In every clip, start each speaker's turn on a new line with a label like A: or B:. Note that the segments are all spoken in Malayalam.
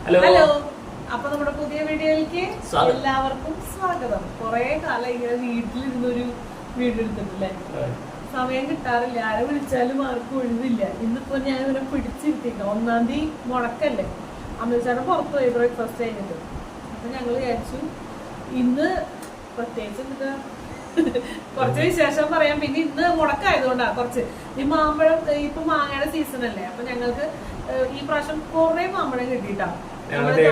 A: ഹലോ, അപ്പൊ നമ്മുടെ പുതിയ വീഡിയോയിലേക്ക് എല്ലാവർക്കും സ്വാഗതം. കുറെ കാലം ഇങ്ങനെ വീട്ടിലിരുന്നൊരു വീഡിയോ എടുത്തിട്ടില്ലേ, സമയം കിട്ടാറില്ല, ആരെ വിളിച്ചാലും ആർക്കും ഒഴിവില്ല. ഇന്നിപ്പോ ഞാൻ ഇവരെ പിടിച്ചിരുത്തിട്ടോ. 1-ാം തീയതി മുടക്കല്ലേ, അമ്മച്ചാടെ പുറത്ത് പോയി ബ്രേക്ക്ഫാസ്റ്റ് കഴിഞ്ഞിട്ട്. അപ്പൊ ഞങ്ങൾ വിചാരിച്ചു ഇന്ന് പ്രത്യേകിച്ച് എന്താ കുറച്ച് വിശേഷം പറയാം. പിന്നെ ഇന്ന് മുടക്കായതുകൊണ്ടാ കുറച്ച് ഈ മാമ്പഴം, ഇപ്പൊ മാങ്ങയുടെ സീസൺ അല്ലേ, അപ്പൊ ഞങ്ങൾക്ക് ഈ പ്രാവശ്യം കുറെ മാമ്പഴം കിട്ടിയിട്ടാ. നമ്മുടെ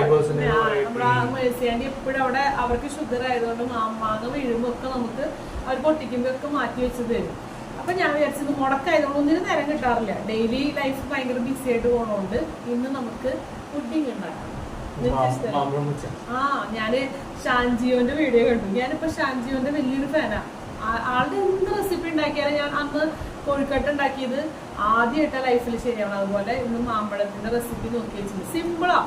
A: മേഴ്സിയാൻഡി എപ്പോഴും അവിടെ അവർക്ക് ഷുഗർ ആയതുകൊണ്ട് മാങ്ങ വീഴുമ്പോ ഒക്കെ നമുക്ക് അവർ പൊട്ടിക്കുമ്പോ ഒക്കെ മാറ്റി വെച്ച് തരും. അപ്പൊ ഞാൻ വിചാരിച്ചത് മുടക്കായതുകൊണ്ട് ഒന്നിനും നേരം കിട്ടാറില്ല, ഡെയിലി ലൈഫ് ഭയങ്കര ബിസി ആയിട്ട് പോണോണ്ട് ഇന്ന് നമുക്ക് പുഡിങ് ഉണ്ടാക്കാം. ഞാന് ഷാൻജിയോന്റെ വീഡിയോ കണ്ടു. ഞാനിപ്പോ ഷാൻജിയോന്റെ വലിയൊരു ഫാനാ. ആളുടെ എന്ത് റെസിപ്പി ഉണ്ടാക്കിയാലും ഞാൻ അന്ന് കോഴിക്കട്ട് ഉണ്ടാക്കിയത് ആദ്യമായിട്ടാ ലൈഫിൽ ശരിയാവണം. അതുപോലെ ഇന്ന് മാമ്പഴത്തിന്റെ റെസിപ്പി നോക്കി വെച്ചിട്ടുണ്ട്, സിമ്പിളാ.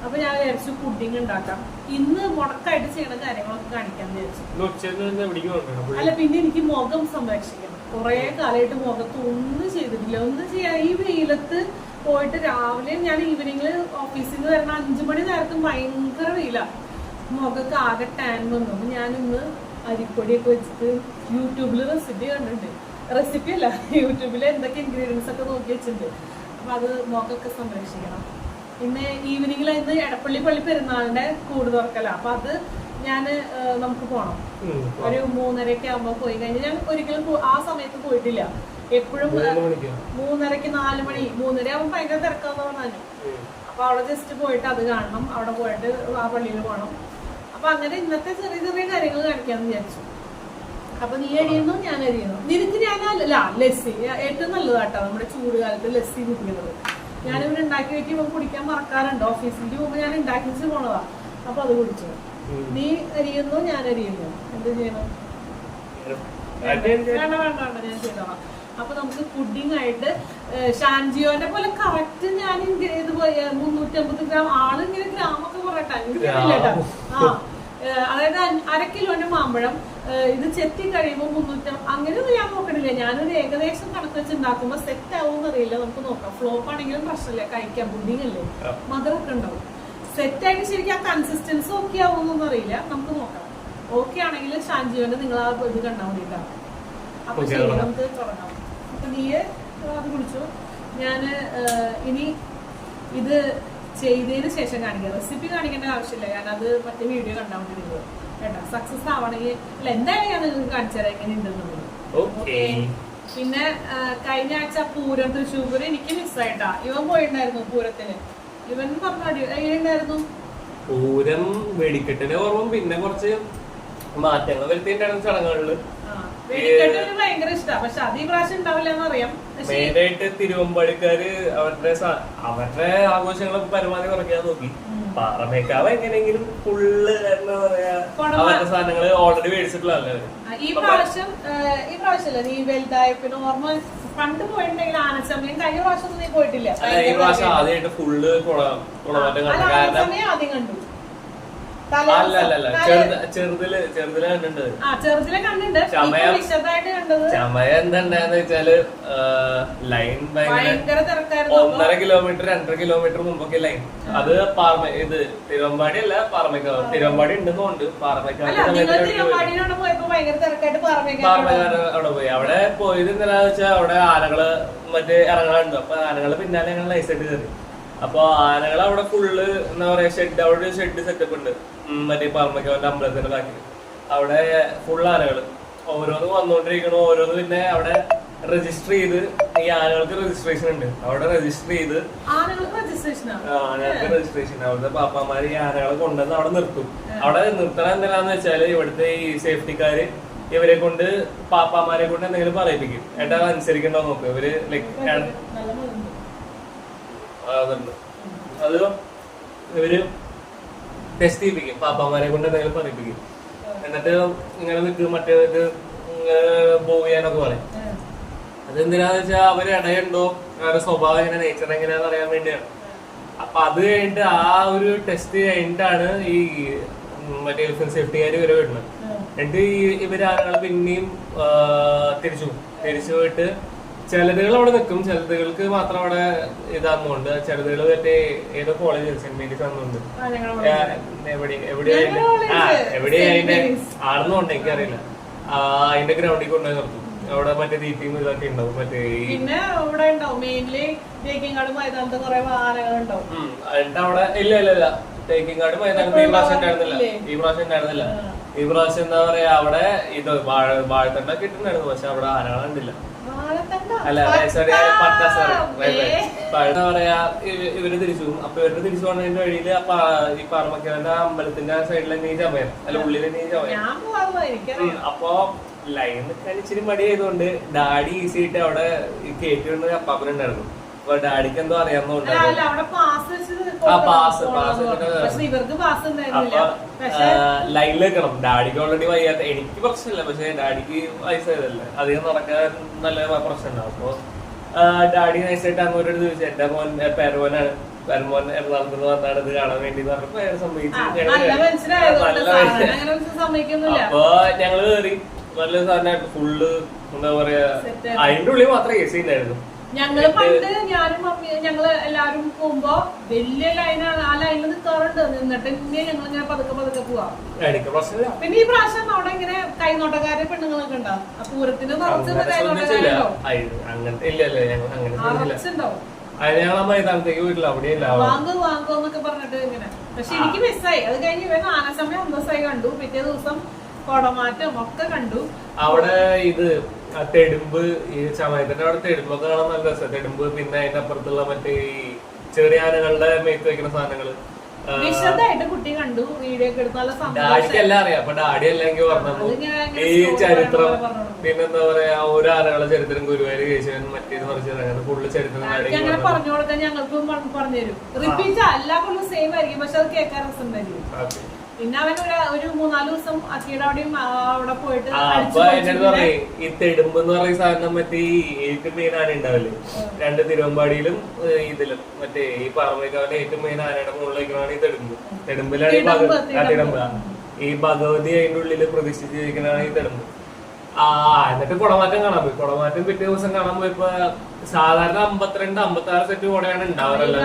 A: അപ്പൊ ഞാൻ വിചാരിച്ചു പുഡിങ് ഉണ്ടാക്കാം. ഇന്ന് മുടക്കായിട്ട് ചെയ്യണ കാര്യങ്ങളൊക്കെ കാണിക്കാന്ന് വിചാരിച്ചു. അല്ല, പിന്നെ എനിക്ക് മുഖം സംരക്ഷിക്കണം. കുറെ കാലമായിട്ട് മുഖത്ത് ഒന്നും ചെയ്തിട്ടില്ല. ഒന്നും ചെയ്യാൻ ഈ വെയിലത്ത് പോയിട്ട് രാവിലെ ഞാൻ ഈവനിങ്ങില് ഓഫീസിൽ നിന്ന് വരുന്ന 5 മണി നേരത്തും ഭയങ്കര വെയിലാ, മുഖത്ത് ആകെ ടാൻ വന്നു. അപ്പൊ ഞാനിന്ന് അരിപ്പൊടിയൊക്കെ വെച്ചിട്ട് യൂട്യൂബില് റെസിപ്പി കണ്ടിട്ടുണ്ട്. റെസിപ്പി അല്ല, യൂട്യൂബില് എന്തൊക്കെ ഇൻഗ്രീഡിയൻസ് ഒക്കെ നോക്കി വെച്ചിട്ടുണ്ട്. അപ്പൊ അത് മുഖമൊക്കെ സംരക്ഷിക്കണം. പിന്നെ ഈവനിങ്ങിൽ ഇന്ന് എടപ്പള്ളി പള്ളി പെരുന്നാളിന്റെ കൂട് തുറക്കല. അപ്പൊ അത് നമുക്ക് പോണം. ഒരു 3:30 ആകുമ്പോ പോയി കഴിഞ്ഞാൽ ഞാൻ ഒരിക്കലും ആ സമയത്ത് പോയിട്ടില്ല. എപ്പോഴും 3:30, 4 മണി, 3:30 ആകുമ്പോ ഭയങ്കര തിരക്കാന്ന് പറഞ്ഞു. അപ്പൊ അവിടെ ജസ്റ്റ് പോയിട്ട് അത് കാണണം, അവിടെ പോയിട്ട് ആ പള്ളിയിൽ പോകണം. അപ്പൊ അങ്ങനെ ഇന്നത്തെ ചെറിയ ചെറിയ കാര്യങ്ങൾ കാണിക്കാന്ന് വിചാരിച്ചു. അപ്പൊ നീ അരിയുന്നു, ഞാൻ അരിയുന്നു. നിനക്ക് ഞാനല്ല ലസ്സി ഏറ്റവും നല്ലതാട്ടോ, നമ്മുടെ ചൂട് കാലത്ത് ലസ്സി കുടിക്കുന്നത്. ഞാനിവിടെ ഉണ്ടാക്കി വെക്കുമ്പോ കുടിക്കാൻ മറക്കാറുണ്ട്. ഓഫീസിലേക്ക് പോകുമ്പോ ഞാൻ ഉണ്ടാക്കി വെച്ച് പോണതാ. അപ്പൊ അത് കുടിച്ചു. നീ അരിയുന്നു, ഞാൻ അരിയുന്നു. എന്ത് ചെയ്യണം? വേണ്ട വേണ്ട വേണ്ട, ഞാൻ ചെയ്തോളാം. അപ്പൊ നമുക്ക് പുഡിംഗ് ആയിട്ട് ഷാൻജിയോന്റെ പോലെ കറക്റ്റ് ഞാൻ ഇത് 350 ഗ്രാം, ആളിങ്ങനെ ഗ്രാമൊക്കെ പറയട്ടെ, കേട്ടോ. അതായത് 1/2 കിലോന്റെ മാമ്പഴം ഇത് ചെത്തി കഴിയുമ്പോൾ 300, അങ്ങനെയൊന്നും ഞാൻ നോക്കണില്ല. ഞാനൊരു ഏകദേശം കണക്ക് വെച്ച് ഉണ്ടാക്കുമ്പോ സെറ്റ് ആവുമെന്ന് അറിയില്ല, നമുക്ക് നോക്കാം. ഫ്ലോപ്പ് ആണെങ്കിലും പ്രശ്നമില്ല, കഴിക്കാം. പുഡിംഗ് അല്ലേ, മധുരമൊക്കെ ഉണ്ടാവും. സെറ്റ് ആയിട്ട് ശരിക്കും ആ കൺസിസ്റ്റൻസി ഓക്കെ ആവുമെന്നൊന്നും അറിയില്ല, നമുക്ക് നോക്കാം. ഓക്കെ ആണെങ്കിൽ ഷാൻജിയോന്റെ നിങ്ങൾ ആ ഇത് കണ്ടാൽ മതിയിട്ടാണ്. അപ്പൊ ശരി, നമുക്ക് തുടങ്ങാം. അപ്പൊ നീ അത് കുടിച്ചു. ഞാന് ഇനി ഇത് ചെയ്തതിന് ശേഷം കാണിക്കാം. റെസിപ്പി കാണിക്കേണ്ട ആവശ്യമില്ല, ഞാനത് മറ്റേ വീഡിയോ കണ്ടാവുന്നത് കേട്ടോ. സക്സസ് ആവണമെങ്കിൽ അല്ല, എന്തായാലും ഞാൻ നിങ്ങൾക്ക് കാണിച്ചു തരാം എങ്ങനെ ഉണ്ടെന്നുള്ളത്. ഓക്കെ. പിന്നെ കഴിഞ്ഞ ആഴ്ച പൂരം, തൃശ്ശൂർ പൂരം എനിക്ക് മിസ്സായിട്ടാ. ഇവൻ പോയിട്ടുണ്ടായിരുന്നു പൂരത്തിന്. ഇവൻ പറഞ്ഞു എങ്ങനെയുണ്ടായിരുന്നു
B: പൂരം? വെടിക്കെട്ടിന്റെ ഓർമ്മ, പിന്നെ കുറച്ച് മാറ്റങ്ങൾ വരുത്തിയിട്ടുണ്ടായിരുന്നു ചടങ്ങുകളില്.
A: വെടിക്കെട്ട് ഭയങ്കര ഇഷ്ടമാണ്, പക്ഷെ അത് ഈ പ്രാവശ്യം ഉണ്ടാവില്ല എന്നറിയാം.
B: മെയിനായിട്ട് തിരുവമ്പാടിക്കാര് അവരുടെ ആഘോഷങ്ങളൊക്കെ പരമാവധി കുറയ്ക്കാൻ നോക്കി. പാറമേക്കാവ് എങ്ങനെയെങ്കിലും ഫുള്ള് എന്താ പറയാ, അവരുടെ സാധനങ്ങള് ഓൾറെഡി മേടിച്ചിട്ടുള്ളതല്ലേ അവര്.
A: ഈ പ്രാവശ്യമല്ല, നീ വലുതായപ്പിന് ഓർമ്മ പണ്ട് പോയിട്ടുണ്ടെങ്കിൽ ആനച്ചമയം. കഴിഞ്ഞ പ്രാവശ്യം നീ പോയിട്ടില്ല.
B: അല്ല, ഈ പ്രാവശ്യം ആദ്യമായിട്ട് ഫുള്ള് കുളമാറ്റം കണ്ടു. കാരണം
A: ആദ്യം കണ്ടു.
B: അല്ലല്ല, ചെറുതില് കണ്ടിട്ടുണ്ട്. ചമയം എന്താണ്ടാന്ന് വെച്ചാല് ലൈൻ ഭയങ്കര 1.5 കിലോമീറ്റർ 2.5 കിലോമീറ്റർ മുമ്പൊക്കെ ലൈൻ. അത് ഇത് തിരുവമ്പാടി അല്ല, പാറമേക്കാവ്. തിരുവമ്പാടി ഉണ്ടെന്നുണ്ട്. പാറമേക്കാവ് അവിടെ പോയി. അവിടെ പോയത് എന്താന്ന് വെച്ചാൽ അവിടെ ആനകള് മറ്റേ ഇറങ്ങാറുണ്ട്. അപ്പൊ ആനകള് പിന്നാലെ ഞങ്ങൾ നൈസായിട്ട് കയറി. അപ്പൊ ആനകൾ അവിടെ ഫുള്ള് എന്താ പറയാ, ഷെഡ്, അവിടെ ഒരു ഷെഡ് സെറ്റപ്പ് ഉണ്ട് മറ്റേ പാറമേക്കാവിന്റെ അമ്പലത്തിന്റെ ബാക്കിൽ. അവിടെ ഫുൾ ആനകള് ഓരോന്ന് വന്നോണ്ടിരിക്കണു. ഓരോന്ന് പിന്നെ അവിടെ രജിസ്റ്റർ ചെയ്ത്, ഈ ആനകൾക്ക് രജിസ്ട്രേഷൻ ഉണ്ട് അവിടെ. രജിസ്റ്റർ ചെയ്ത് ആനകൾക്ക് രജിസ്ട്രേഷൻ, അവിടുത്തെ പാപ്പാമാര് ഈ ആനകളെ കൊണ്ടുവന്ന് അവിടെ നിർത്തും. അവിടെ നിർത്തണ എന്തിനാന്ന് വെച്ചാല്, ഇവിടുത്തെ ഈ സേഫ്റ്റിക്കാര് ഇവരെ കൊണ്ട്, പാപ്പാമാരെ കൊണ്ട് എന്തെങ്കിലും പറയിപ്പിക്കും. ഏട്ടാ അനുസരിക്കണ്ടോ നോക്കും ഇവര്. ലൈക്ക് അത് ഇവര് ടെസ്റ്റ് ചെയ്യിപ്പിക്കും, പാപ്പാമാരെ കൊണ്ട് എന്തെങ്കിലും പറയിപ്പിക്കും. എന്നിട്ട് ഇങ്ങനെ നിൽക്കും, മറ്റേ മൂവ് ചെയ്യാനൊക്കെ പറയും. അതെന്തിനാന്ന് വെച്ചാൽ അവര് ഇടയുണ്ടോ, അവരുടെ സ്വഭാവം എങ്ങനെ, നേച്ചർ എങ്ങനെയാന്ന് അറിയാൻ വേണ്ടിയാണ്. അപ്പൊ അത് കഴിഞ്ഞിട്ട് ആ ഒരു ടെസ്റ്റ് കഴിഞ്ഞിട്ടാണ് ഈ മറ്റേ ഹെൽത്ത് സേഫ്റ്റിക്കാര് ഇവരെ വിടുന്നത്. എന്നിട്ട് ഇവര് ആളുകൾ പിന്നെയും തിരിച്ചു പോയിട്ട് ചിലതുകൾ അവിടെ നിൽക്കും, ചിലതുകൾക്ക് മാത്രം അവിടെ ഇതാകുന്നുണ്ട്. ചിലതുകൾ മറ്റേ ഏതോ കോളേജ് സെന്റ് മേരീസ് ആണെന്നുണ്ട്. എവിടെയാ അതിന്റെ ആണെന്നുണ്ട് എനിക്കറിയില്ല. അതിന്റെ ഗ്രൗണ്ടിൽ കൊണ്ടുപോയി നിർത്തും. അവിടെ മറ്റേ തീറ്റയും ഇതൊക്കെ ഉണ്ടാവും. മറ്റേ
A: പിന്നെ ഇവിടെ ഉണ്ടാവും മെയിൻലി തേക്കിങ്ങാട് മൈതാനത്ത് കുറെ വാഹനങ്ങൾ ഉണ്ടാവും.
B: എന്നിട്ട് അവിടെ ഇല്ല തേക്കിങ്ങാട് മൈതാനത്ത് ഈ പ്രാവശ്യം ഉണ്ടായിരുന്നില്ല. ഈ പ്രാവശ്യം എന്താ പറയാ, അവിടെ ഇത് വാഴത്തണ്ടൊക്കെ ഇട്ടുണ്ടായിരുന്നു. പക്ഷെ അവിടെ ആനകളെ കണ്ടില്ല. അല്ല സോറി എന്താ പറയാ, ഇവര് തിരിച്ചു. അപ്പൊ ഇവരുടെ തിരിച്ചു പോകുന്നതിന്റെ വഴിയില് ഈ പാറമക്കലിന്റെ അമ്പലത്തിന്റെ സൈഡിൽ തന്നെ ഈ ചമയം, അല്ല ഉള്ളിൽ തന്നെ ഈ ചമയം. അപ്പൊ ലൈൻ നിൽക്കാൻ ഇച്ചിരി മടി ആയതുകൊണ്ട് ഡാഡി ഈസി ആയിട്ട് അവിടെ കയറ്റി അപ്പാപ്പനുണ്ടായിരുന്നു. അപ്പൊ ഡാഡിക്ക് എന്തോ അറിയാവുന്നതുകൊണ്ട് ലൈനിൽ വെക്കണം. ഡാഡിക്ക് ഓൾറെഡി വയ്യാത്ത, എനിക്ക് പ്രശ്നമില്ല, പക്ഷെ ഡാഡിക്ക് വയസ്സായതല്ലേ, അധികം നടക്കാൻ നല്ല പ്രശ്നമുണ്ടാവും. അപ്പൊ ഡാഡി നൈസായിട്ട് അങ്ങോട്ട് ചോദിച്ചു, എന്റെ മോൻ പേരമോനാണ്, പേരമോൻ എറണാകുളത്ത് നിന്ന് വന്നാണ് ഇത് കാണാൻ വേണ്ടി പറഞ്ഞപ്പോ സമ്മതിച്ചു. അപ്പൊ ഞങ്ങള് കയറി നല്ല സാധനമായിട്ട് ഫുള്ള് എന്താ പറയാ, അതിന്റെ ഉള്ളിൽ മാത്രമേ എ സി ഉണ്ടായിരുന്നു.
A: ഞങ്ങള് പണ്ട് ഞാനും മമ്മിയും ഞങ്ങള് എല്ലാരും പോകുമ്പോ വലിയ ലൈനാണ്, ആ ലൈനിൽ നിൽക്കാറുണ്ട്. നിന്നിട്ട് ഇങ്ങനെ ഞങ്ങളിങ്ങനെ പതുക്കെ പോവാം. പിന്നെ ഈ പ്രാവശ്യം അവിടെ ഇങ്ങനെ കൈനോട്ടക്കാരെ പെണ്ണുങ്ങളൊക്കെ ഉണ്ടാവും. ആ പൂരത്തിന് നിറച്ച് കൈനോട്ടക്കാരുണ്ടാവും. വാങ്ങോന്നൊക്കെ പറഞ്ഞിട്ട് ഇങ്ങനെ. പക്ഷെ എനിക്ക് മിസ്സായി. അത് കഴിഞ്ഞ് ഇവൻ ആനസമയം അന്തസ്സായി കണ്ടു. പിറ്റേ ദിവസം കുടമാറ്റം ഒക്കെ കണ്ടു.
B: അവിടെ ഇത് തെടുമ്പ്, ഈ ചമയത്തിന്റെ അവിടെ തെടുമ്പൊക്കെ കാണാൻ നല്ല രസം. തെടുമ്പ്, പിന്നെ അതിന്റെ അപ്പുറത്തുള്ള മറ്റേ ഈ ചെറിയ ആനകളുടെ മേത്ത് വെക്കുന്ന സാധനങ്ങള്
A: വിശദമായിട്ട് കുട്ടി കണ്ടു. വീഡിയോ ഒക്കെ എടുത്ത് നല്ല
B: ഡാഡിക്ക് എല്ലാം അറിയാം. അപ്പൊ ഡാഡി അല്ലെങ്കിൽ പറഞ്ഞു ഈ ചരിത്രം, പിന്നെന്താ പറയാ, ഓരോ ആനകളുടെ ചരിത്രം, ഗുരുവായൂർ കേശവൻ മറ്റേത് മറിച്ചത്, അങ്ങനെ ഫുള്ള് ചരിത്രം
A: അങ്ങനെ പറഞ്ഞു കൊടുക്കാൻ ഞങ്ങൾക്കും പറഞ്ഞുതരും. റിപ്പീറ്റ് എല്ലാ കൊണ്ടും സെയിം ആയിരിക്കും, പക്ഷെ അത് കേൾക്കാൻ രസം ഉണ്ടായിരിക്കും. പിന്നെ അവൻ ഒരു 3-4 ദിവസം അക്കിയുടെ അവിടെയും അവിടെ പോയിട്ട്
B: ഈ തെടുമ്പ് എന്ന് പറയുന്ന സാധനം മറ്റേ ഏറ്റവും മെയിൻ ആന ഉണ്ടാവില്ലേ, 2 തിരുവമ്പാടിയിലും ഇതിലും മറ്റേ ഈ പാറമേക്കാവിലെ ഏറ്റവും മെയിൻ ആനയുടെ മുകളിലേക്കാണ് ഈ തെടുമ്പ്. തെടുമ്പിലാണ് ഈ ഭഗവതി അതിന്റെ ഉള്ളില് പ്രതിഷ്ഠിച്ചിരിക്കുന്നതാണ് ഈ തെടുമ്പ്. എന്നിട്ട് കുടമാറ്റം കാണാൻ പോയി. കുടമാറ്റം പിറ്റേ ദിവസം കാണാൻ പോയപ്പോ സാധാരണ 52-56 സെറ്റ് കൂടെയാണ് ഉണ്ടാവാറല്ലോ.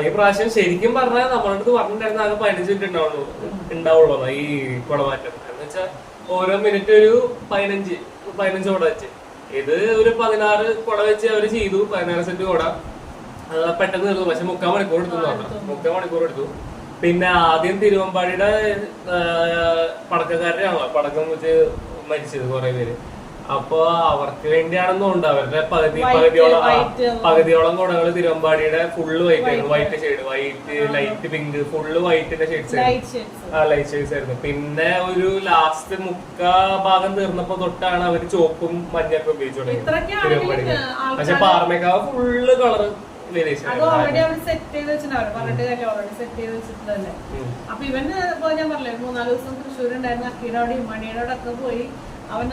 B: ഈ പ്രാവശ്യം ശരിക്കും പറഞ്ഞാൽ നമ്മളെ അടുത്ത് പറഞ്ഞിട്ടുണ്ടായിരുന്ന ആകെ 15 മിനിറ്റ് ഉണ്ടാവുള്ളൂ ഈ കുടമാറ്റം. എന്ന് വെച്ചാൽ ഓരോ മിനിറ്റ് ഒരു 15 കുട വെച്ച്. ഇത് ഒരു 16 കുട വെച്ച് അവര് ചെയ്തു. 16 സെറ്റ് കുട പെട്ടെന്ന് തീർന്നു. പക്ഷെ 3/4 മണിക്കൂർ എടുത്തു. 3/4 മണിക്കൂർ എടുത്തു. പിന്നെ ആദ്യം തിരുവമ്പാടിയുടെ പടക്കക്കാരാണല്ലോ പടക്കം വെച്ച് മരിച്ചത് കുറെ പേര്. അപ്പൊ അവർക്ക് വേണ്ടിയാണെന്നുണ്ട് അവരുടെ പകുതിയോളം കുടകൾ തിരുവമ്പാടിയുടെ ഫുള്ള് വൈറ്റ് ആയിരുന്നു. White shade, white, light pink, full വൈറ്റിന്റെ ഷെയ്ഡ്സ് ആയിരുന്നു. ലൈറ്റ് ഷെയ്ഡ്സ് ആയിരുന്നു. പിന്നെ ഒരു ലാസ്റ്റ് ഭാഗം തീർന്നപ്പോ തൊട്ടാണ് അവര് ചോപ്പും മഞ്ഞൊക്കെ ഉപയോഗിച്ചു തുടങ്ങി തിരുവമ്പാടിക്ക്. പക്ഷെ പാറമേക്കാവ് ഫുള്ള് കളറ്
A: അപ്പൊ ഇവന് ഞാൻ പറഞ്ഞില്ലേ 3-4 ദിവസം തൃശ്ശൂർ ഉണ്ടായിരുന്നു. അക്കിയുടെ അവിടെയും മണിയുടെ അവിടെ ഒക്കെ പോയി അവൻ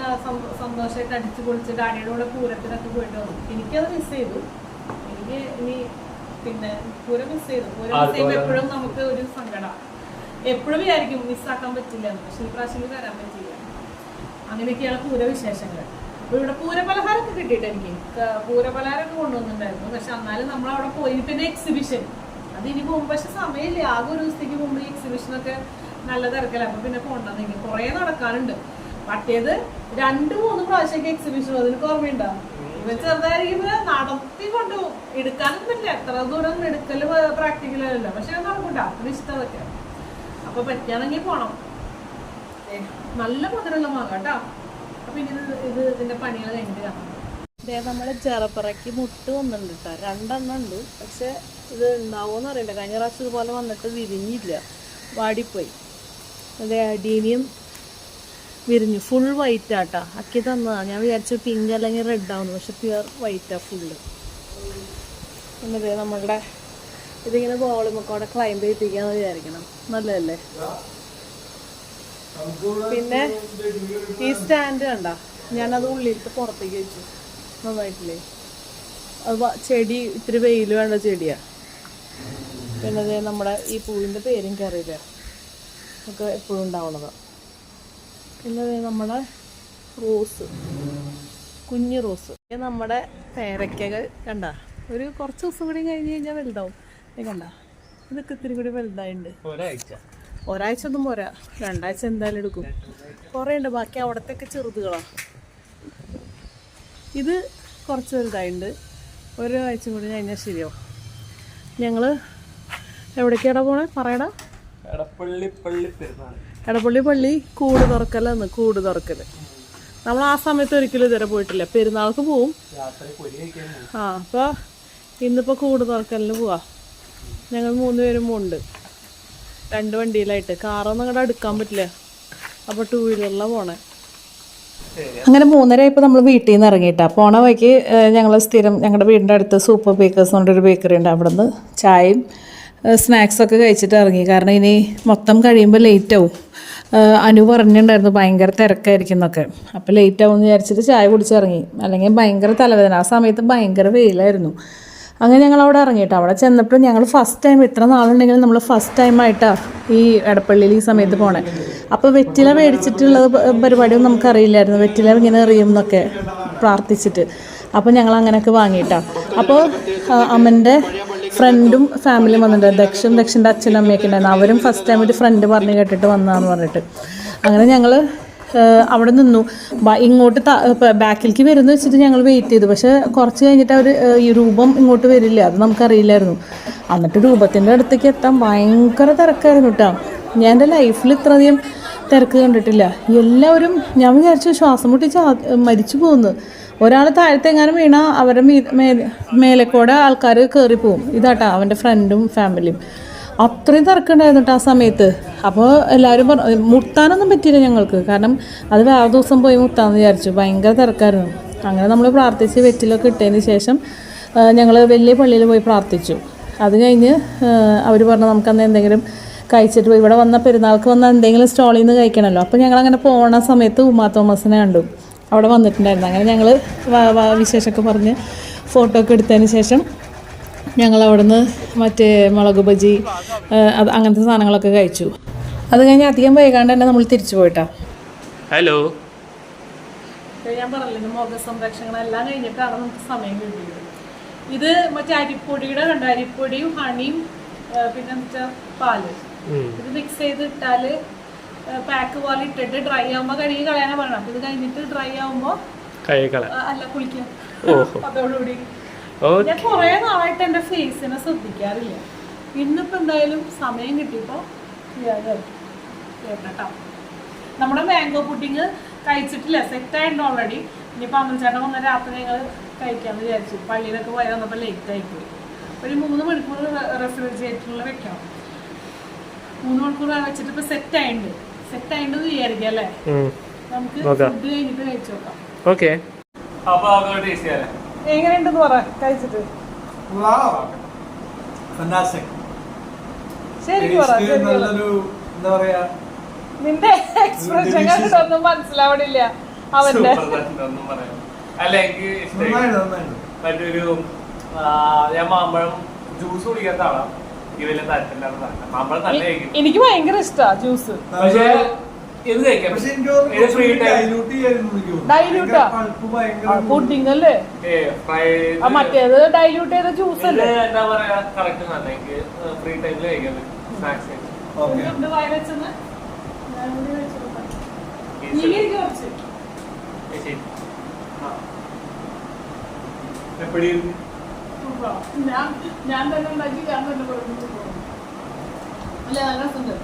A: സന്തോഷമായിട്ട് അടിച്ചു പൊളിച്ച് ഡാഡിയുടെ കൂടെ പൂരത്തിനൊക്കെ പോയിട്ട് വന്നു. എനിക്കത് മിസ് ചെയ്തു. എനിക്ക് ഇനി പിന്നെ പൂരം മിസ് ചെയ്തു. പൂരം മിസ് ചെയ്യുമ്പോൾ എപ്പോഴും നമുക്ക് ഒരു സങ്കടം, എപ്പോഴും വിചാരിക്കും മിസ്സാക്കാൻ പറ്റില്ല. പക്ഷെ ഈ പ്രാവശ്യം വരാൻ പറ്റില്ല. അങ്ങനെയൊക്കെയാണ് പൂരവിശേഷങ്ങൾ. അപ്പൊ ഇവിടെ പൂരപലഹാരമൊക്കെ കിട്ടിയിട്ട് എനിക്ക് പൂരപലഹാരമൊക്കെ കൊണ്ടുവന്നിട്ടുണ്ടായിരുന്നു. പക്ഷെ എന്നാലും നമ്മളവിടെ പോയി. പിന്നെ എക്സിബിഷൻ അത് ഇനി പോകുമ്പോ പക്ഷെ സമയമില്ല. ആകെ ഒരു ദിവസത്തേക്ക് പോകുമ്പോൾ ഈ എക്സിബിഷനൊക്കെ നല്ല തിരക്കല്ല. അപ്പൊ പിന്നെ പോണ്ടെന്നെങ്കിൽ കുറെ നടക്കാനുണ്ട്. മറ്റേത് 2-3 പ്രാവശ്യമൊക്കെ എക്സിബിഷൻ അതിനൊക്കെ ഓർമ്മയുണ്ടോ? ഇവ ചെറുതായിരിക്കുമ്പോ നടത്തി കൊണ്ട് എടുക്കാനൊന്നും പറ്റില്ല. എത്ര ദൂരം എടുക്കല് പ്രാക്ടിക്കലല്ല. പക്ഷെ നടക്കൂട്ട, അത്ര ഇഷ്ടം അതൊക്കെ. അപ്പൊ പറ്റുകയാണെങ്കിൽ പോണം. നല്ല മധുരമുള്ള മാങ്ങ കേട്ടോ. അപ്പൊ ഇനി ഇതിന്റെ പണികൾ കഴിഞ്ഞിട്ട് കാണാം. നമ്മള് ചെറുപ്പറയ്ക്ക് മുട്ട് വന്നിട്ടുണ്ട് കേട്ടോ. 2 ഉണ്ട്. പക്ഷെ ഇത് ഉണ്ടാവുമെന്ന് അറിയില്ല. കഴിഞ്ഞ പ്രാവശ്യം ഇതുപോലെ വന്നിട്ട് വിരിഞ്ഞില്ല, വാടിപ്പോയി. അതെ, അടീനിയും വിരിഞ്ഞു. ഫുൾ വൈറ്റ് ആട്ടാ. അക്കി തന്നതാ. ഞാൻ വിചാരിച്ചു പിങ്ക് അല്ലെങ്കിൽ റെഡ് ആവുന്നു. പക്ഷെ പ്യുവർ വൈറ്റാ ഫുള്ള്. എന്നിട്ട് നമ്മളുടെ ഇതിങ്ങനെ ബോളുമൊക്കെ ക്ലൈംബ് ചെയ്യിപ്പിക്കാന്ന് വിചാരിക്കണം. നല്ലതല്ലേ? പിന്നെ ഈ സ്റ്റാൻഡ് കണ്ട, ഞാനത് ഉള്ളിലത്തെ പുറത്തേക്ക് വെച്ചു. നന്നായിട്ടില്ലേ? അത് ചെടി ഇത്തിരി വെയിൽ വേണ്ട ചെടിയാ. പിന്നെ അതേ നമ്മുടെ ഈ പൂവിൻ്റെ പേരും എനിക്കറിയില്ല, ഒക്കെ എപ്പോഴും ഉണ്ടാവണതാണ്. പിന്നെ അതേ നമ്മുടെ റോസ് കുഞ്ഞു റോസ്. നമ്മുടെ പേരയ്ക്കകൾ കണ്ട ഒരു കുറച്ച് ദിവസം കൂടി കഴിഞ്ഞ് കഴിഞ്ഞാൽ വലുതാവും. കണ്ട ഇതൊക്കെ ഇത്തിരി കൂടി വലുതായിട്ടുണ്ട്. ഒരാഴ്ച ഒന്നും പോരാ, 2 ആഴ്ച എന്തായാലും എടുക്കും. കുറേ ഉണ്ട്, ബാക്കി അവിടത്തെയൊക്കെ ചെറുതുകളാണ്. ഇത് കുറച്ച് വലുതായിട്ടുണ്ട്, 1 ആഴ്ച കൂടി കഴിഞ്ഞാൽ ശരിയാവും. ഞങ്ങൾ എവിടേക്കാടാ പോണേ പറയടാ? എടപ്പള്ളി പള്ളി കൂട് തുറക്കലെന്ന്. കൂട് തുറക്കൽ നമ്മൾ ആ സമയത്ത് ഒരിക്കലും ഇതുവരെ പോയിട്ടില്ല. പെരുന്നാൾക്ക് പോവും. അപ്പോൾ ഇന്നിപ്പോൾ കൂട് തുറക്കലിന് പോവാ. ഞങ്ങൾ 3 പേരും പോകുന്നുണ്ട്, 2 വണ്ടിയിലായിട്ട്. കാറൊന്നും അങ്ങോട്ട് എടുക്കാൻ പറ്റില്ല, അപ്പോൾ 2 വീലറിലാണ് പോണേ. അങ്ങനെ 3:30 ആയപ്പോൾ നമ്മൾ വീട്ടിൽ നിന്ന് ഇറങ്ങിയിട്ടാണ്. പോണ വഴിക്ക് ഞങ്ങൾ സ്ഥിരം ഞങ്ങളുടെ വീടിൻ്റെ അടുത്ത് സൂപ്പർ ബേക്കേഴ്സ് കൊണ്ടൊരു ബേക്കറി ഉണ്ട്. അവിടെ നിന്ന് ചായയും സ്നാക്സൊക്കെ കഴിച്ചിട്ട് ഇറങ്ങി. കാരണം ഇനി മൊത്തം കഴിയുമ്പോൾ ലേറ്റാവും. അനു പറഞ്ഞിട്ടുണ്ടായിരുന്നു ഭയങ്കര തിരക്കായിരിക്കും എന്നൊക്കെ. അപ്പോൾ ലേറ്റാവും എന്ന് വിചാരിച്ചിട്ട് ചായ കുടിച്ചിറങ്ങി. അല്ലെങ്കിൽ ഭയങ്കര തലവേദന. ആ സമയത്ത് ഭയങ്കര വെയിലായിരുന്നു. അങ്ങനെ ഞങ്ങൾ അവിടെ ഇറങ്ങിയിട്ട് അവിടെ ചെന്നപ്പോൾ ഞങ്ങൾ ഫസ്റ്റ് ടൈം, ഇത്ര നാളുണ്ടെങ്കിലും നമ്മൾ ഫസ്റ്റ് ടൈമായിട്ടാണ് ഈ എടപ്പള്ളിയിൽ ഈ സമയത്ത് പോണേ. അപ്പോൾ വെറ്റില മേടിച്ചിട്ടുള്ള പരിപാടിയൊന്നും നമുക്കറിയില്ലായിരുന്നു. വെറ്റില ഇങ്ങനെ എറിയും എന്നൊക്കെ പ്രാർത്ഥിച്ചിട്ട്. അപ്പോൾ ഞങ്ങൾ അങ്ങനെയൊക്കെ വാങ്ങിയിട്ടാണ്. അപ്പോൾ അമ്മൻ്റെ ഫ്രണ്ടും ഫാമിലിയും വന്നിട്ടുണ്ട്. ദക്ഷിൻ്റെ അച്ഛനും അമ്മയൊക്കെ ഉണ്ടായിരുന്നു. അവരും ഫസ്റ്റ് ടൈം ഒരു ഫ്രണ്ട് പറഞ്ഞ് കേട്ടിട്ട് വന്നതാന്ന് പറഞ്ഞിട്ട് അങ്ങനെ ഞങ്ങൾ അവിടെ നിന്നു. ഇങ്ങോട്ട് ബാക്കിലേക്ക് വരുന്ന വെച്ചിട്ട് ഞങ്ങൾ വെയിറ്റ് ചെയ്തു. പക്ഷേ കുറച്ച് കഴിഞ്ഞിട്ട് അവർ ഈ രൂപം ഇങ്ങോട്ട് വരില്ല, അത് നമുക്കറിയില്ലായിരുന്നു. എന്നിട്ട് രൂപത്തിൻ്റെ അടുത്തേക്ക് എത്താൻ ഭയങ്കര തിരക്കായിരുന്നു കേട്ടോ. ഞാൻ എൻ്റെ ലൈഫിൽ ഇത്രയധികം തിരക്ക് കണ്ടിട്ടില്ല. എല്ലാവരും ഞാൻ വിചാരിച്ചു ശ്വാസം മുട്ടി മരിച്ചു പോകുന്നു. ഒരാൾ താഴത്തെങ്ങാനും വീണാൽ അവരുടെ മേലേക്കൂടെ ആൾക്കാർ കയറിപ്പോവും. ഇതാട്ടാ അവൻ്റെ ഫ്രണ്ടും ഫാമിലിയും. അത്രയും തിരക്കുണ്ടായിരുന്നു കേട്ടോ ആ സമയത്ത്. അപ്പോൾ എല്ലാവരും മുട്ടാനൊന്നും പറ്റിയില്ല ഞങ്ങൾക്ക്, കാരണം അത് വേറെ ദിവസം പോയി മുട്ടാമെന്ന് വിചാരിച്ചു. ഭയങ്കര തിരക്കായിരുന്നു. അങ്ങനെ നമ്മൾ പ്രാർത്ഥിച്ച് വെറ്റിലൊക്കെ ഇട്ടതിന് ശേഷം ഞങ്ങൾ വലിയ പള്ളിയിൽ പോയി പ്രാർത്ഥിച്ചു. അത് കഴിഞ്ഞ് അവർ പറഞ്ഞു നമുക്കന്ന് എന്തെങ്കിലും കഴിച്ചിട്ട് പോയി. ഇവിടെ വന്ന പെരുന്നാൾക്ക് വന്ന എന്തെങ്കിലും സ്റ്റോളിൽ നിന്ന് കഴിക്കണമല്ലോ. അപ്പോൾ ഞങ്ങളങ്ങനെ പോണ സമയത്ത് ഉമാ തോമസിനെ കണ്ടു, അവിടെ വന്നിട്ടുണ്ടായിരുന്നു. അങ്ങനെ ഞങ്ങൾ വിശേഷമൊക്കെ പറഞ്ഞ് ഫോട്ടോ ഒക്കെ എടുത്തതിന് ശേഷം ഞങ്ങൾ അവിടുന്ന് മറ്റേ മുളക് ബജി അത് അങ്ങനത്തെ സാധനങ്ങളൊക്കെ കഴിച്ചു. അത് കഴിഞ്ഞ് അധികം വൈകാണ്ട് തന്നെ നമ്മൾ തിരിച്ചു പോയിട്ടാ.
B: ഹലോ,
A: ഞാൻ പറഞ്ഞില്ല മുഖ സംരക്ഷണങ്ങളെല്ലാം കഴിഞ്ഞിട്ടാണ് നമുക്ക് സമയം കിട്ടിയത്. ഇത് മറ്റേ അരിപ്പൊടിയുടെ കണ്ട അരിപ്പൊടിയും ഹണിയും പിന്നെ വെച്ചാൽ പാല് ഇത് മിക്സ് ചെയ്ത് ഇട്ടാല് പാക്ക് പോലെ ഇട്ടിട്ട് ഡ്രൈ ആവുമ്പോൾ കഴുകി കളയാനാ പറയണം. അപ്പൊ ഇത് കഴിഞ്ഞിട്ട് ഡ്രൈ ആവുമ്പോ അല്ല കുളിക്കാം. അതോടുകൂടി ഞാൻ കുറെ നാളായിട്ട് എന്റെ ഫേസിനെ ശ്രദ്ധിക്കാറില്ല. ഇന്നിപ്പോ എന്തായാലും സമയം കിട്ടിയപ്പോ കേട്ടോ. നമ്മുടെ മാംഗോ പുഡിങ് കഴിച്ചിട്ടില്ല, സെറ്റ് ആയിട്ടുണ്ട് ഓൾറെഡി. ഇനിയിപ്പോൾ അമ്മച്ചേട്ടൻ വന്ന രാത്രി ഞങ്ങൾ കഴിക്കാമെന്ന് വിചാരിച്ചു. പള്ളിയിലൊക്കെ പോയി വന്നപ്പോൾ ലേറ്റ് ആയിപ്പോയി. ഒരു 3 മണിക്കൂർ റെഫ്രിജറേറ്ററിൽ വെക്കണം. 3 മണിക്കൂർ വെച്ചിട്ട് ഇപ്പൊ സെറ്റ് ആയിട്ടുണ്ട് വിചാരിക്കാം അല്ലേ? നമുക്ക് ഫുഡ് കഴിഞ്ഞിട്ട് കഴിച്ചു നോക്കാം. എങ്ങനെയുണ്ടെന്ന് പറ കഴിച്ചിട്ട്. ശരിക്കും പറ, നിന്റെ എക്സ്പ്രഷൻ കണ്ടിട്ടൊന്നും മനസ്സിലാവണില്ല അവന്റെ.
B: മറ്റൊരു ഞാൻ മാമ്പഴം ജ്യൂസ് കുടിക്കാത്ത ആളാണ്.
A: എനിക്ക് ഭയങ്കര ഇഷ്ടാ ജ്യൂസ്.
B: പക്ഷേ ഇത് കഴിക്കാം.
A: ഡൈല്യൂട്ടാ പുഡിംഗ് അല്ലേ? മറ്റേത് ഡൈല്യൂട്ട് ചെയ്ത ജ്യൂസ് അല്ലേ?
B: എന്താ പറയാ കറക്റ്റ് തന്നെ എനിക്ക് ഫ്രീ ടൈമിൽ കഴിക്കാൻ സ്നാക്സ്.
A: ഞാൻ തന്നെ ഉണ്ടാക്കി ഞാൻ തന്നെ പറഞ്ഞു. അല്ല നല്ല രസമുണ്ട്.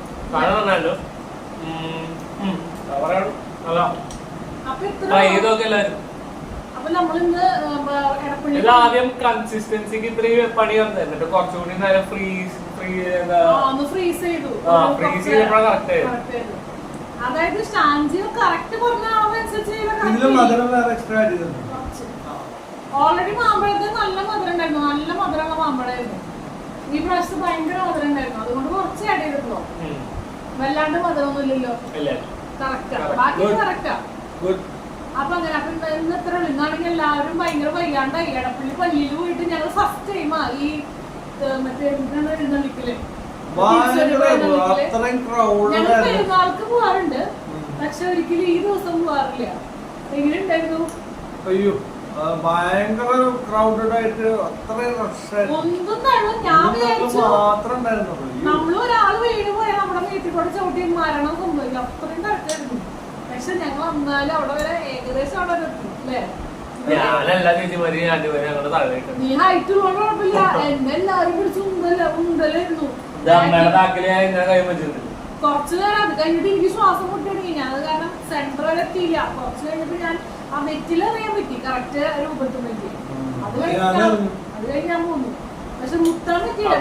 B: ആദ്യം കൺസിസ്റ്റൻസിക്ക് ഇത്രയും പണി വന്നത്, എന്നിട്ട് കുറച്ചുകൂടി നേരം ഫ്രീസ് ചെയ്തു. ഫ്രീസ് ചെയ്തപ്പോഴാണ് കറക്റ്റ് ആയത്.
A: അതായത് ഷാൻജിയോ കറക്റ്റ് പറഞ്ഞ അളവനുസരിച്ച് ഓൾറെഡി മാമ്പഴത്തിന് നല്ല മധുരം ഉണ്ടായിരുന്നു. നല്ല മധുരമുള്ള മാമ്പഴമായിരുന്നു. ഈ പ്രാവശ്യത്ത് ഭയങ്കര മധുരം ഉണ്ടായിരുന്നു. അതുകൊണ്ട് കുറച്ച് ആഡ് ചെയ്തിട്ടുള്ളൂ. വല്ലാണ്ട് മധുരമൊന്നും ഇല്ലല്ലോ. കറക്റ്റാ, ബാക്കി കറക്റ്റാ. അപ്പൊ അങ്ങനെ അപ്പൊ ഇന്ന് എത്ര ഉള്ളു. ഇന്നാണെങ്കിൽ എല്ലാവരും ഭയങ്കര വയ്യാണ്ടായി. എടപ്പള്ളി പള്ളിയിൽ പോയിട്ട് ഞങ്ങൾ ഫസ്റ്റ് ടൈമാ ഈ മറ്റേ എഴുന്നള്ളിക്കല്. ഞങ്ങൾ പെരുന്നാൾക്ക് പോവാറുണ്ട്, പക്ഷെ ഒരിക്കലും ഈ ദിവസം പോവാറില്ല. എങ്ങനെ ഉണ്ടായിരുന്നു?
C: അയ്യോ ഭയങ്കര ക്രൗഡഡ് ആയിട്ട് അത്രയും
A: ഒന്നും തള്ളും. ഞാൻ വിചാരിച്ചു
C: മാത്രം ഉണ്ടായിരുന്നുള്ളൂ.
A: നമ്മള് ഒരാള് വീണ് പോയാൽ നമ്മുടെ വീട്ടിൽ കൂടെ ചവിട്ടി മരണം സംഭവിക്കും, അത്രയും തിരക്കായിരുന്നു. പക്ഷെ ഞങ്ങൾ എന്നാലും അവിടെ വരെ ഏകദേശം അവിടെ വരെ എത്തി അല്ലേ.
B: ഞാനല്ല ചേച്ചിമാരി ഞങ്ങളുടെ താഴെ
A: നീ ഹൈറ്റ് ഉള്ള കുഴപ്പമില്ല, എന്നെ എല്ലാരും പിടിച്ച് ഉണ്ടലായിരുന്നു. കുറച്ചു നേരം അത് കഴിഞ്ഞിട്ട് എനിക്ക് ശ്വാസം മുട്ടി ഞാൻ. അത് കാരണം സെന്റർ വരെ എത്തിയില്ല. കുറച്ച് കഴിഞ്ഞിട്ട് ഞാൻ ആ നെറ്റിലറിയാൻ പറ്റി കറക്റ്റ് രൂപത്തിൽ പറ്റി. അത് കഴിഞ്ഞ് ഞാൻ പോന്നു. പക്ഷെ മുത്താൻ പറ്റിയില്ല.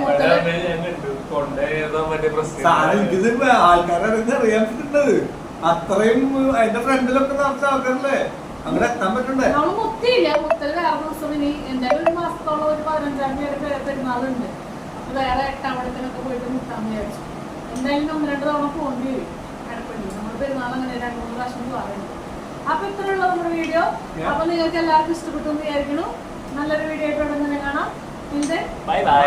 C: ആൾക്കാരെ അറിയാൻ പറ്റുന്നത് അത്രയും അതിന്റെ ഫ്രണ്ടിലൊക്കെ നിറച്ച ആൾക്കാരല്ലേ അങ്ങനെ എത്താൻ പറ്റണ്ടേ.
A: നമ്മള് മുത്തിയില്ല. മുത്തല് വേറെ ദിവസം ഇനി എന്തായാലും ഒരു മാസത്തോളം ഒരു 15-ാം തീയതി വരെ പെരുന്നാളുണ്ട്. അപ്പൊ വേറെ 8-ാം പടത്തിനൊക്കെ പോയിട്ട് മുത്താൻ വിചാരിച്ചു. എന്തായാലും 1-2 തവണ പോകേണ്ടി വരും എടപ്പള്ളി. നമ്മൾ പെരുന്നാൾ അങ്ങനെ 2-3 പ്രാവശ്യം പോകാറുണ്ട്. അപ്പൊ ഇത്രയുള്ള നമ്മുടെ വീഡിയോ. അപ്പൊ നിങ്ങൾക്ക് എല്ലാവർക്കും ഇഷ്ടപ്പെട്ടു എന്ന് വിചാരിക്കണം. നല്ലൊരു വീഡിയോ ആയിട്ട് ഉടനെ കാണാം. Bye bye.